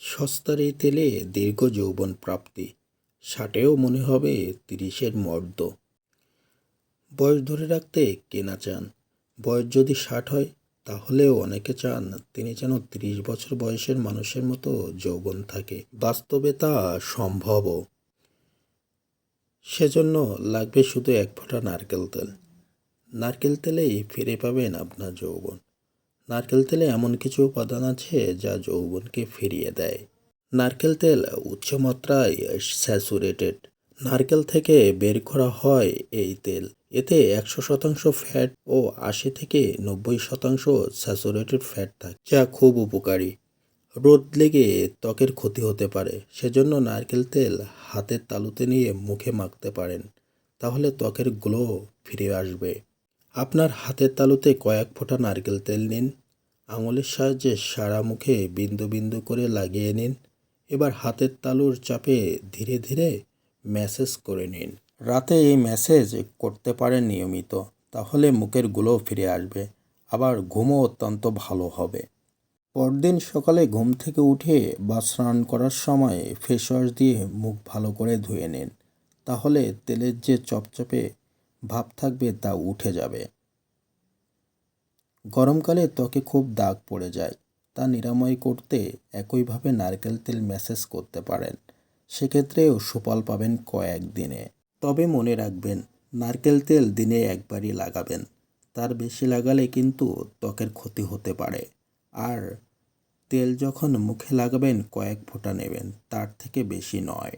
সস্তার এই তেলে দীর্ঘ যৌবন প্রাপ্তি, 60-এও মনে হবে 30-এর মর্দ। বয়স ধরে রাখতে কে না চান? বয়স যদি 60 হয়, তাহলেও অনেকে চান তিনি যেন 30 বছর বয়সের মানুষের মতো যৌবন থাকে। বাস্তবে তা সম্ভবও। সেজন্য লাগবে শুধু এক ফোঁটা নারকেল তেল। নারকেল তেলেই ফিরে পাবেন আপনার যৌবন। নারকেল তেলে এমন কিছু উপাদান আছে যা যৌবনকে ফিরিয়ে দেয়। নারকেল তেল উচ্চ মাত্রায় স্যাচুরেটেড। নারকেল থেকে বের করা হয় এই তেল। এতে 100% ফ্যাট ও 80 থেকে 90% স্যাচুরেটেড ফ্যাট থাকে, যা খুব উপকারী। রোদ লেগে ত্বকের ক্ষতি হতে পারে, সেজন্য নারকেল তেল হাতের তালুতে নিয়ে মুখে মাখতে পারেন, তাহলে ত্বকের গ্লো ফিরে আসবে। আপনার হাতের তালুতে কয়েক ফোঁটা নারকেল তেল নিন, আঙুলের সাহায্যে সারা মুখে বিন্দু বিন্দু করে লাগিয়ে নিন। এবার হাতের তালুর চাপে ধীরে ধীরে ম্যাসেজ করে নিন। রাতে এই ম্যাসেজ করতে পারেন নিয়মিত, তাহলে মুখের গ্লো ফিরে আসবে, আবার ঘুমও অত্যন্ত ভালো হবে। পরদিন সকালে ঘুম থেকে উঠে বা স্নান করার সময় ফেস ওয়াশ দিয়ে মুখ ভালো করে ধুয়ে নিন, তাহলে তেলের যে চপচপে ভাব থাকবে তা উঠে যাবে। গরমকালে ত্বকে খুব দাগ পড়ে যায়, তা নিরাময় করতে একইভাবে নারকেল তেল ম্যাসেজ করতে পারেন। সেক্ষেত্রেও সুফল পাবেন কয়েকদিনে। তবে মনে রাখবেন, নারকেল তেল দিনে একবারই লাগাবেন, তার বেশি লাগালে কিন্তু ত্বকের ক্ষতি হতে পারে। আর তেল যখন মুখে লাগাবেন কয়েক ফোঁটা নেবেন, তার থেকে বেশি নয়।